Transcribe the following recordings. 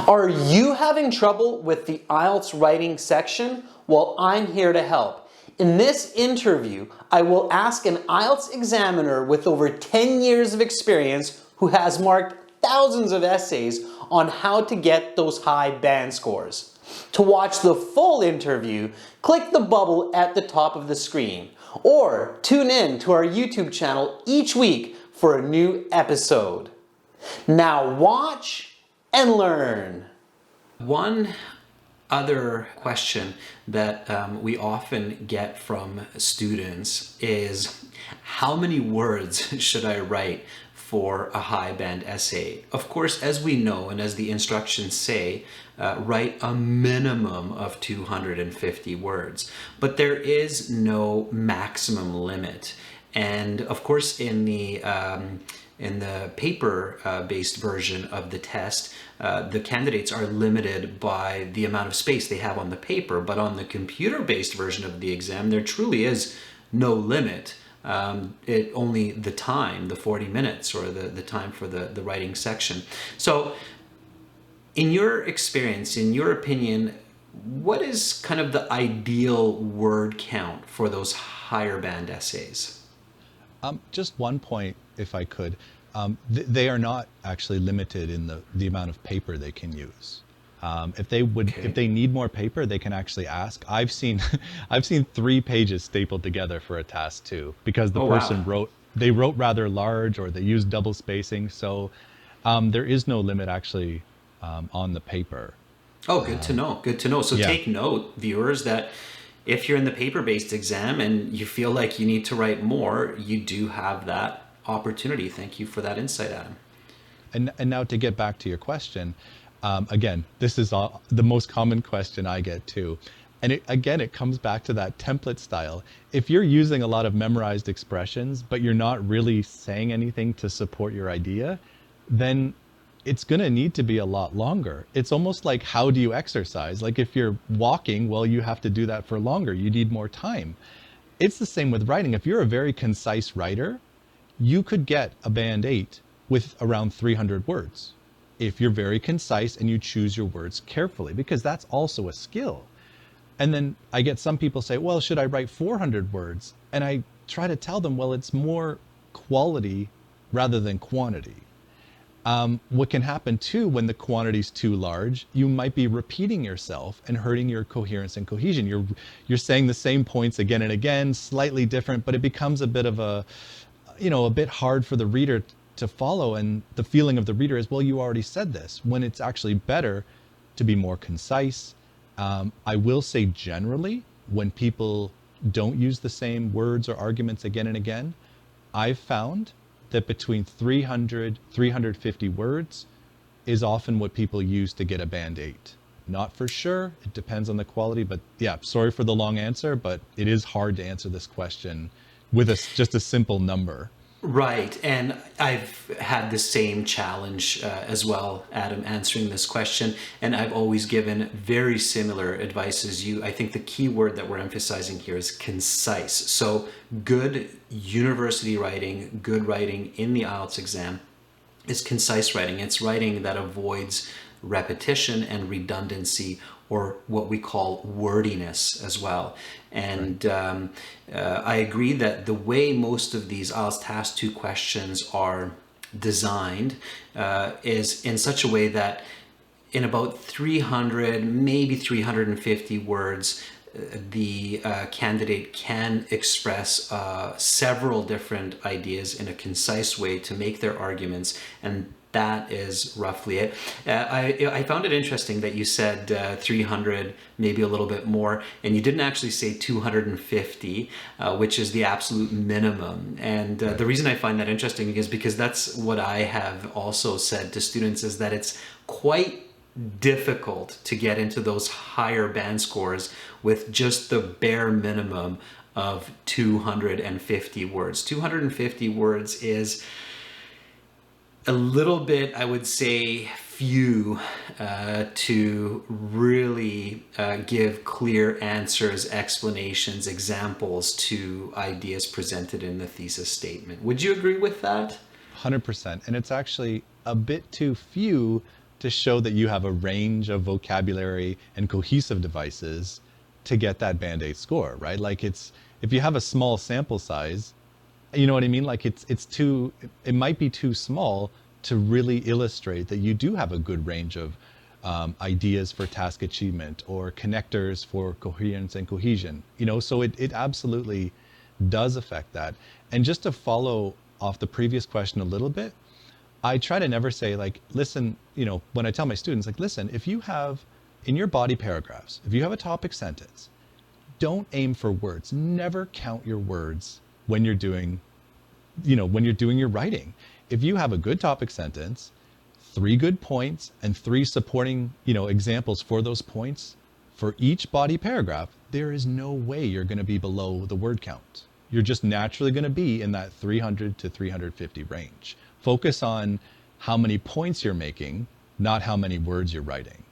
Are you having trouble with the IELTS writing section? Well, I'm here to help. In this interview, I will ask an IELTS examiner with over 10 years of experience who has marked thousands of essays on how to get those high band scores. To watch the full interview, click the bubble at the top of the screen, or tune in to our YouTube channel each week for a new episode. Now watch and learn. One other question that we often get from students is, how many words should I write for a high band essay? Of course, as we know and as the instructions say, write a minimum of 250 words, but there is no maximum limit. And of course, in the paper-based version of the test, the candidates are limited by the amount of space they have on the paper, but on the computer-based version of the exam, there truly is no limit. Only the time, the 40 minutes, or the time for the writing section. So, in your experience, in your opinion, what is kind of the ideal word count for those higher band essays? Just one point, if I could. They are not actually limited in the amount of paper they can use. If they need more paper, they can actually ask. I've seen 3 pages stapled together for a task too, because the person wrote rather large, or they used double spacing. So there is no limit actually on the paper. Oh, good to know. Good to know. So take note, viewers, that if you're in the paper-based exam and you feel like you need to write more, you do have that opportunity. Thank you for that insight, Adam. And now to get back to your question, again, this is the most common question I get too. And it comes back to that template style. If you're using a lot of memorized expressions, but you're not really saying anything to support your idea, then it's going to need to be a lot longer. It's almost like, how do you exercise? Like if you're walking, well, you have to do that for longer. You need more time. It's the same with writing. If you're a very concise writer, you could get a band 8 with around 300 words. If you're very concise and you choose your words carefully, because that's also a skill. And then I get some people say, well, should I write 400 words? And I try to tell them, well, it's more quality rather than quantity. What can happen too when the quantity is too large, you might be repeating yourself and hurting your coherence and cohesion. You're saying the same points again and again, slightly different, but it becomes a bit of a bit hard for the reader to follow. And the feeling of the reader is, well, you already said this, when it's actually better to be more concise. I will say generally, when people don't use the same words or arguments again and again, I've found that between 300, 350 words is often what people use to get a band 8. Not for sure, it depends on the quality, but yeah, sorry for the long answer, but it is hard to answer this question with just a simple number. Right, and I've had the same challenge as well, Adam, answering this question, and I've always given very similar advice as you. I think the key word that we're emphasizing here is concise. So good university writing, good writing in the IELTS exam is concise writing. It's writing that avoids repetition and redundancy, or what we call wordiness as well. And I agree that the way most of these IELTS Task 2 questions are designed is in such a way that in about 300, maybe 350 words, the candidate can express several different ideas in a concise way to make their arguments, and that is roughly it. I found it interesting that you said 300, maybe a little bit more, and you didn't actually say 250, which is the absolute minimum. And the reason I find that interesting is because that's what I have also said to students, is that it's quite difficult to get into those higher band scores with just the bare minimum of 250 words. 250 words is a little bit, I would say, few to really give clear answers, explanations, examples to ideas presented in the thesis statement. Would you agree with that? 100%. And it's actually a bit too few to show that you have a range of vocabulary and cohesive devices to get that Band-Aid score, right? Like if you have a small sample size, you know what I mean? Like it might be too small to really illustrate that you do have a good range of ideas for task achievement or connectors for coherence and cohesion, so it absolutely does affect that. And just to follow off the previous question a little bit, I try to never say like, listen, when I tell my students, like, listen, if you have in your body paragraphs, if you have a topic sentence, don't aim for words. Never count your words when you're doing your writing. If you have a good topic sentence, 3 good points and 3 supporting, examples for those points for each body paragraph, there is no way you're going to be below the word count. You're just naturally going to be in that 300 to 350 range. Focus on how many points you're making, not how many words you're writing.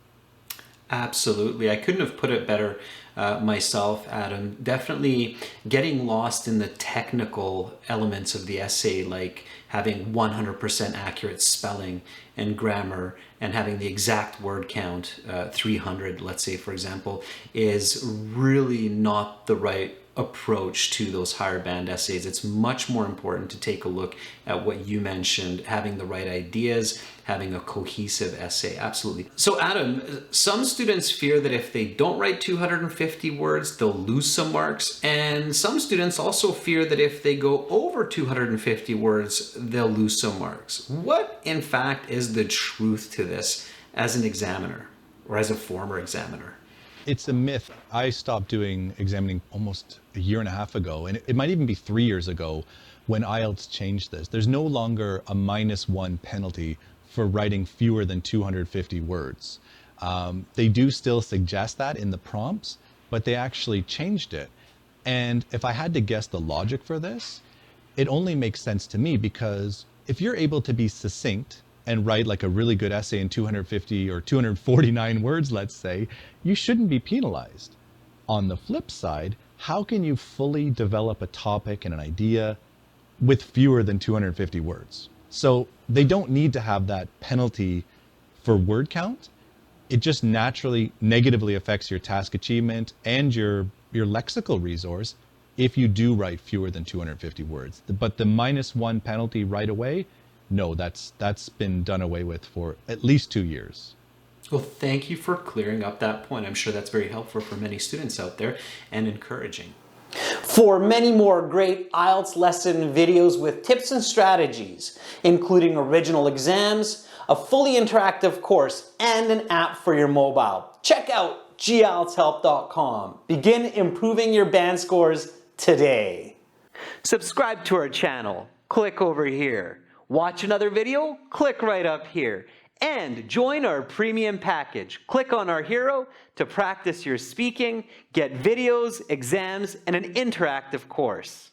Absolutely. I couldn't have put it better myself, Adam. Definitely getting lost in the technical elements of the essay, like having 100% accurate spelling and grammar and having the exact word count, 300, let's say, for example, is really not the right approach to those higher band essays. It's much more important to take a look at what you mentioned, having the right ideas, having a cohesive essay. Absolutely. So Adam, some students fear that if they don't write 250 words, they'll lose some marks. And some students also fear that if they go over 250 words, they'll lose some marks. What, in fact, is the truth to this as an examiner or as a former examiner? It's a myth. I stopped doing examining almost a year and a half ago, and it might even be 3 years ago when IELTS changed this. There's no longer a -1 penalty for writing fewer than 250 words. They do still suggest that in the prompts, but they actually changed it. And if I had to guess the logic for this, it only makes sense to me because if you're able to be succinct and write like a really good essay in 250 or 249 words, let's say, you shouldn't be penalized. On the flip side, how can you fully develop a topic and an idea with fewer than 250 words? So they don't need to have that penalty for word count. It just naturally negatively affects your task achievement and your lexical resource if you do write fewer than 250 words. But the -1 penalty right away, no, that's been done away with for at least 2 years. Well, thank you for clearing up that point. I'm sure that's very helpful for many students out there and encouraging. For many more great IELTS lesson videos with tips and strategies, including original exams, a fully interactive course, and an app for your mobile, check out gieltshelp.com. Begin improving your band scores today. Subscribe to our channel. Click over here. Watch another video? Click right up here. And join our premium package. Click on our hero to practice your speaking, get videos, exams, and an interactive course.